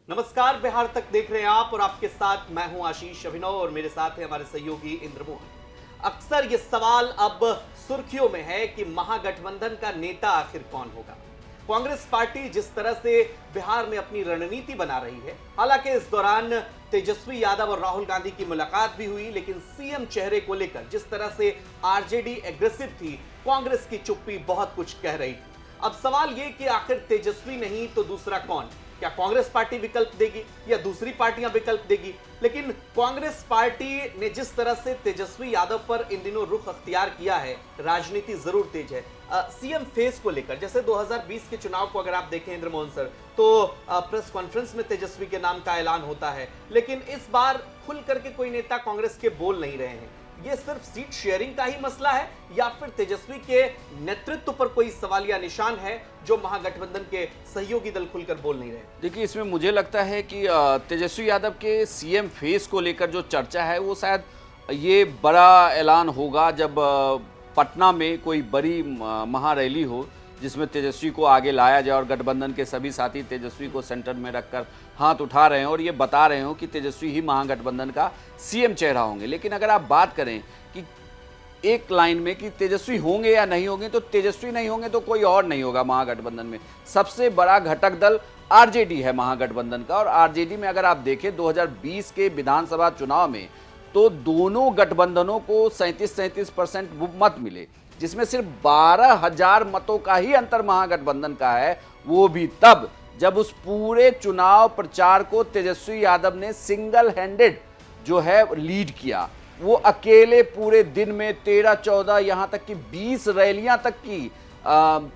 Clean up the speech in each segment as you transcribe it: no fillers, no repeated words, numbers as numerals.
नमस्कार, बिहार तक देख रहे हैं आप और आपके साथ मैं हूं आशीष अभिनव और मेरे साथ है हमारे सहयोगी इंद्रमोहन। अक्सर ये सवाल अब सुर्खियों में है कि महागठबंधन का नेता आखिर कौन होगा। कांग्रेस पार्टी जिस तरह से बिहार में अपनी रणनीति बना रही है, हालांकि इस दौरान तेजस्वी यादव और राहुल गांधी की मुलाकात भी हुई, लेकिन सीएम चेहरे को लेकर जिस तरह से आरजेडी एग्रेसिव थी, कांग्रेस की चुप्पी बहुत कुछ कह रही थी। अब सवाल यह कि आखिर तेजस्वी नहीं तो दूसरा कौन? क्या कांग्रेस पार्टी विकल्प देगी या दूसरी पार्टियां विकल्प देगी? लेकिन कांग्रेस पार्टी ने जिस तरह से तेजस्वी यादव पर इन दिनों रुख अख्तियार किया है, राजनीति जरूर तेज है। सीएम फेस को लेकर जैसे 2020 के चुनाव को अगर आप देखें इंद्रमोहन सर, तो प्रेस कॉन्फ्रेंस में तेजस्वी के नाम का ऐलान होता है, लेकिन इस बार खुल करके कोई नेता कांग्रेस के बोल नहीं रहे हैं। ये सिर्फ सीट शेयरिंग का ही मसला है या फिर तेजस्वी के नेतृत्व पर कोई सवालिया निशान है जो महागठबंधन के सहयोगी दल खुलकर बोल नहीं रहे? देखिए, इसमें मुझे लगता है कि तेजस्वी यादव के सीएम फेस को लेकर जो चर्चा है वो शायद ये बड़ा ऐलान होगा जब पटना में कोई बड़ी महारैली हो जिसमें तेजस्वी को आगे लाया जाए और गठबंधन के सभी साथी तेजस्वी को सेंटर में रखकर हाथ उठा रहे हैं और ये बता रहे हो कि तेजस्वी ही महागठबंधन का सीएम चेहरा होंगे। लेकिन अगर आप बात करें कि एक लाइन में कि तेजस्वी होंगे या नहीं होंगे, तो तेजस्वी नहीं होंगे तो कोई और नहीं होगा महागठबंधन में। सबसे बड़ा घटक दल आरजेडी है महागठबंधन का, और आरजेडी में अगर आप देखें 2020 के विधानसभा चुनाव में तो दोनों गठबंधनों को 37% मत मिले, जिसमें सिर्फ 12,000 मतों का ही अंतर महागठबंधन का है। वो भी तब जब उस पूरे चुनाव प्रचार को तेजस्वी यादव ने सिंगल हैंडेड जो है लीड किया। वो अकेले पूरे दिन में 13-14 यहाँ तक कि 20 रैलियां तक की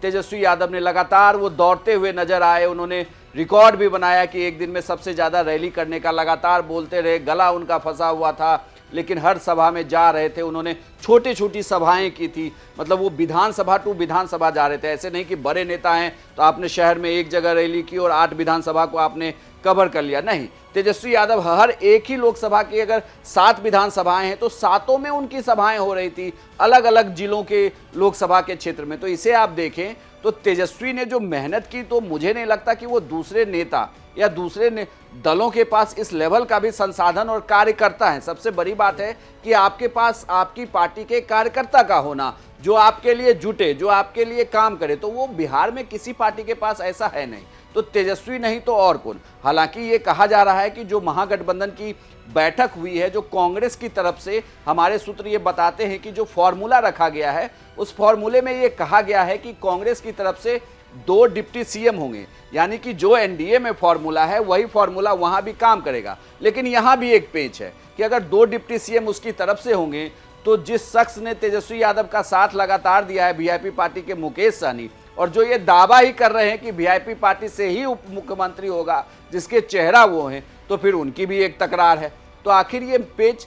तेजस्वी यादव ने लगातार वो दौड़ते हुए नजर आए। उन्होंने रिकॉर्ड भी बनाया कि एक दिन में सबसे ज्यादा रैली करने का, लगातार बोलते रहे, गला उनका फंसा हुआ था, लेकिन हर सभा में जा रहे थे। उन्होंने छोटी छोटी सभाएं की थी, मतलब वो विधानसभा टू विधानसभा जा रहे थे। ऐसे नहीं कि बड़े नेता हैं तो आपने शहर में एक जगह रैली की और 8 विधानसभा को आपने कवर कर लिया, नहीं। तेजस्वी यादव हर एक ही लोकसभा की अगर 7 विधानसभाएं हैं तो 7 में उनकी सभाएं हो रही थी, अलग अलग जिलों के लोकसभा के क्षेत्र में। तो इसे आप देखें तो तेजस्वी ने जो मेहनत की, तो मुझे नहीं लगता कि वो दूसरे नेता या दूसरे दलों के पास इस लेवल का भी संसाधन और कार्यकर्ता है। सबसे बड़ी बात है कि आपके पास आपकी पार्टी के कार्यकर्ता का होना, जो आपके लिए जुटे, जो आपके लिए काम करे। तो वो बिहार में किसी पार्टी के पास ऐसा है नहीं। तो तेजस्वी नहीं तो और कौन। हालांकि ये कहा जा रहा है कि जो महागठबंधन की बैठक हुई है, जो कांग्रेस की तरफ से, हमारे सूत्र ये बताते हैं कि जो फॉर्मूला रखा गया है उस फॉर्मूले में ये कहा गया है कि कांग्रेस की तरफ से 2 डिप्टी सीएम होंगे, यानी कि जो एनडीए में फॉर्मूला है वही फॉर्मूला वहां भी काम करेगा। लेकिन यहां भी एक पेच है कि अगर 2 डिप्टी सीएम उसकी तरफ से होंगे तो जिस शख्स ने तेजस्वी यादव का साथ लगातार दिया है, वीआईपी पार्टी के मुकेश सहनी, और जो ये दावा ही कर रहे हैं कि वीआईपी पार्टी से ही उप मुख्यमंत्री होगा जिसके चेहरा वो हैं, तो फिर उनकी भी एक तकरार है। तो आखिर ये पेच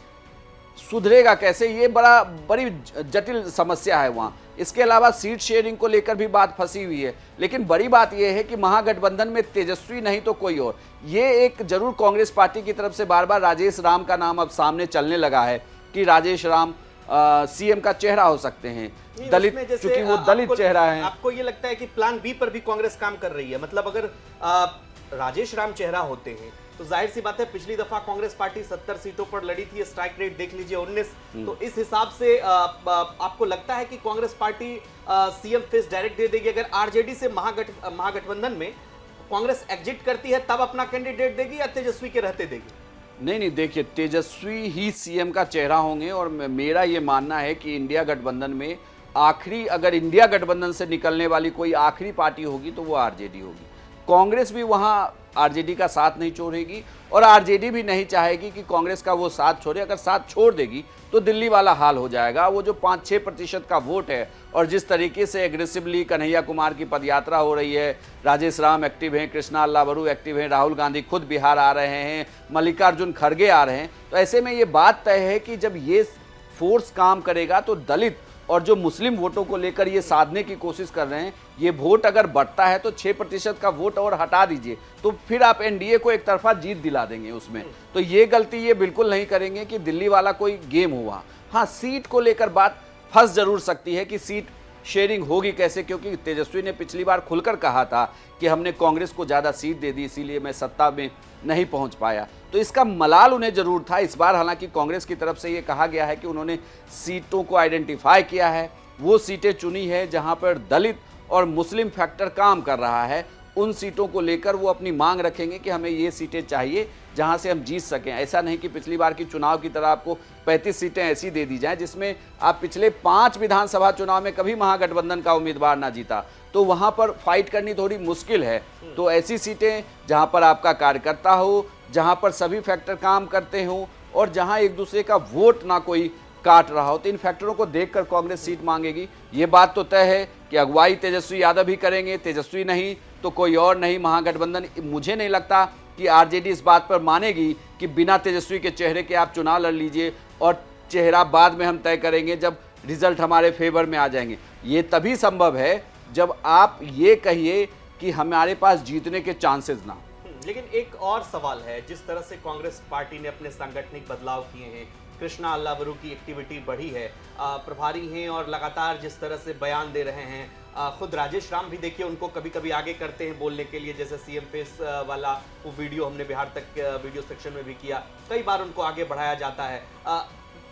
सुधरेगा कैसे? ये बड़ी जटिल समस्या है वहाँ। इसके अलावा सीट शेयरिंग को लेकर भी बात फंसी हुई है। लेकिन बड़ी बात यह है कि महागठबंधन में तेजस्वी नहीं तो कोई और। ये एक जरूर कांग्रेस पार्टी की तरफ से बार बार राजेश राम का नाम अब सामने चलने लगा है कि राजेश राम सीएम का चेहरा हो सकते हैं। दलित, चूंकि वो दलित चेहरा है। आपको ये लगता है कि प्लान बी पर भी कांग्रेस काम कर रही है? मतलब अगर राजेश राम चेहरा होते हैं तो जाहिर सी बात है, पिछली दफा कांग्रेस पार्टी 70 सीटों पर लड़ी थी, स्ट्राइक रेट देख लीजिए 19। तो इस हिसाब से आपको लगता है कि Congress party CM face direct दे देगी? अगर आरजेडी से महागठबंधन में कांग्रेस एग्जिट करती है तब अपना कैंडिडेट देगी या तेजस्वी के रहते देगी? नहीं, देखिए, तेजस्वी ही सीएम का चेहरा होंगे। और मेरा ये मानना है कि इंडिया गठबंधन में अगर इंडिया गठबंधन से निकलने वाली कोई आखिरी पार्टी होगी तो वो आरजेडी होगी। कांग्रेस भी वहां आरजेडी का साथ नहीं छोड़ेगी और आरजेडी भी नहीं चाहेगी कि कांग्रेस का वो साथ छोड़े। अगर साथ छोड़ देगी तो दिल्ली वाला हाल हो जाएगा। वो जो 5-6% का वोट है, और जिस तरीके से एग्रेसिवली कन्हैया कुमार की पदयात्रा हो रही है, राजेश राम एक्टिव हैं, कृष्णा अल्लावरू एक्टिव हैं, राहुल गांधी खुद बिहार आ रहे हैं, मल्लिकार्जुन खड़गे आ रहे हैं, तो ऐसे में ये बात तय है कि जब ये फोर्स काम करेगा तो दलित और जो मुस्लिम वोटों को लेकर ये साधने की कोशिश कर रहे हैं, ये वोट अगर बढ़ता है तो 6% का वोट और हटा दीजिए तो फिर आप एनडीए को एक तरफा जीत दिला देंगे उसमें। तो ये गलती ये बिल्कुल नहीं करेंगे कि दिल्ली वाला कोई गेम हुआ। हाँ, सीट को लेकर बात फंस जरूर सकती है कि सीट शेयरिंग होगी कैसे, क्योंकि तेजस्वी ने पिछली बार खुलकर कहा था कि हमने कांग्रेस को ज़्यादा सीट दे दी इसीलिए मैं सत्ता में नहीं पहुंच पाया। तो इसका मलाल उन्हें जरूर था। इस बार हालांकि कांग्रेस की तरफ से ये कहा गया है कि उन्होंने सीटों को आइडेंटिफाई किया है, वो सीटें चुनी है जहां पर दलित और मुस्लिम फैक्टर काम कर रहा है। उन सीटों को लेकर वो अपनी मांग रखेंगे कि हमें ये सीटें चाहिए जहां से हम जीत सकें। ऐसा नहीं कि पिछली बार की चुनाव की तरह आपको 35 सीटें ऐसी दे दी जाएं जिसमें आप पिछले 5 विधानसभा चुनाव में कभी महागठबंधन का उम्मीदवार ना जीता, तो वहां पर फाइट करनी थोड़ी मुश्किल है। तो ऐसी सीटें जहां पर आपका कार्यकर्ता हो, जहां पर सभी फैक्टर काम करते हों और जहां एक दूसरे का वोट ना कोई काट रहा हो, तो इन फैक्टरों को देखकर कांग्रेस सीट मांगेगी। ये बात तो तय है कि अगुवाई तेजस्वी यादव ही करेंगे, तेजस्वी नहीं तो कोई और नहीं। महागठबंधन, मुझे नहीं लगता कि आरजेडी इस बात पर मानेगी कि बिना तेजस्वी के चेहरे के आप चुनाव लड़ लीजिए और चेहरा बाद में हम तय करेंगे जब रिजल्ट हमारे फेवर में आ जाएंगे। ये तभी संभव है जब आप ये कहिए कि हमारे पास जीतने के चांसेस ना। लेकिन एक और सवाल है, जिस तरह से कांग्रेस पार्टी ने अपने सांगठनिक बदलाव किए हैं, कृष्णा अल्लावरू की एक्टिविटी बढ़ी है, प्रभारी हैं और लगातार जिस तरह से बयान दे रहे हैं, खुद राजेश राम भी देखिए उनको कभी कभी आगे करते हैं बोलने के लिए, जैसे सीएम फेस वाला वो वीडियो हमने बिहार तक वीडियो सेक्शन में भी किया, कई बार उनको आगे बढ़ाया जाता है।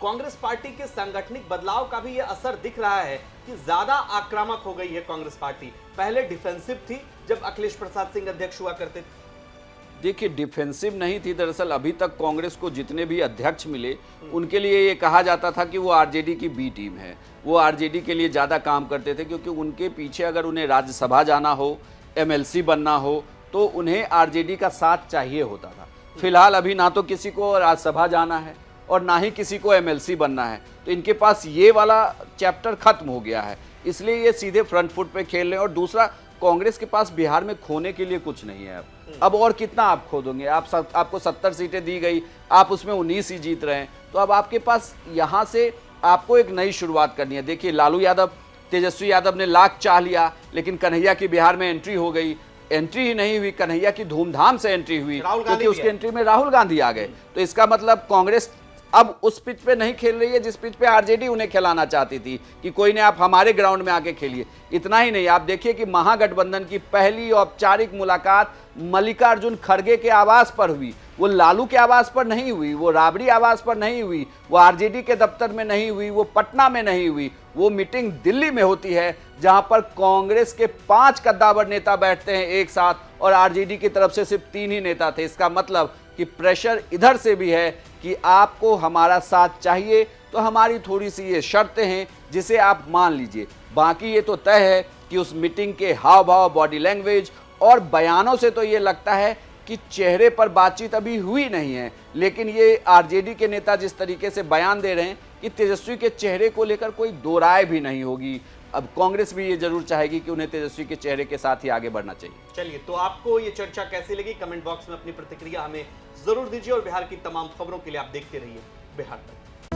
कांग्रेस पार्टी के सांगठनिक बदलाव का भी ये असर दिख रहा है कि ज्यादा आक्रामक हो गई है कांग्रेस पार्टी। पहले डिफेंसिव थी जब अखिलेश प्रसाद सिंह अध्यक्ष हुआ करते थे। देखिए, डिफेंसिव नहीं थी। दरअसल अभी तक कांग्रेस को जितने भी अध्यक्ष मिले उनके लिए ये कहा जाता था कि वो आरजेडी की बी टीम है, वो आरजेडी के लिए ज़्यादा काम करते थे, क्योंकि उनके पीछे अगर उन्हें राज्यसभा जाना हो, एमएलसी बनना हो, तो उन्हें आरजेडी का साथ चाहिए होता था। फिलहाल अभी ना तो किसी को राज्यसभा जाना है और ना ही किसी को एमएलसी बनना है, तो इनके पास ये वाला चैप्टर खत्म हो गया है, इसलिए ये सीधे फ्रंट फुट पे खेल रहे हैं। और दूसरा, कांग्रेस के पास बिहार में खोने के लिए कुछ नहीं है। अब और कितना आप खो दोगे? आपको 70 सीटें दी गई, आप उसमें 19 ही जीत रहे हैं, तो अब आपके पास यहाँ से आपको एक नई शुरुआत करनी है। देखिए, लालू यादव, तेजस्वी यादव ने लाख चाह लिया, लेकिन कन्हैया की बिहार में एंट्री हो गई। एंट्री ही नहीं हुई, कन्हैया की धूमधाम से एंट्री हुई क्योंकि उसकी एंट्री में राहुल गांधी आ गए। तो इसका मतलब कांग्रेस अब उस पिच पे नहीं खेल रही है जिस पिच पे आरजेडी उन्हें खिलाना चाहती थी कि कोई नहीं, आप हमारे ग्राउंड में आके खेलिए। इतना ही नहीं, आप देखिए कि महागठबंधन की पहली औपचारिक मुलाकात मल्लिकार्जुन खड़गे के आवास पर हुई। वो लालू के आवास पर नहीं हुई, वो राबड़ी आवास पर नहीं हुई, वो आरजेडी के दफ्तर में नहीं हुई, वो पटना में नहीं हुई। वो मीटिंग दिल्ली में होती है जहां पर कांग्रेस के 5 कद्दावर नेता बैठते हैं एक साथ और आरजेडी की तरफ से सिर्फ 3 ही नेता थे। इसका मतलब कि प्रेशर इधर से भी है कि आपको हमारा साथ चाहिए, तो हमारी थोड़ी सी ये शर्तें हैं जिसे आप मान लीजिए। बाकी ये तो तय है कि उस मीटिंग के हाव भाव, बॉडी लैंग्वेज और बयानों से तो ये लगता है कि चेहरे पर बातचीत अभी हुई नहीं है। लेकिन ये आरजेडी के नेता जिस तरीके से बयान दे रहे हैं कि तेजस्वी के चेहरे को लेकर कोई दो राय भी नहीं होगी। अब कांग्रेस भी ये जरूर चाहेगी कि उन्हें तेजस्वी के चेहरे के साथ ही आगे बढ़ना चाहिए। चलिए, तो आपको ये चर्चा कैसी लगी? कमेंट बॉक्स में अपनी प्रतिक्रिया हमें जरूर दीजिए और बिहार की तमाम खबरों के लिए आप देखते रहिए बिहार तक।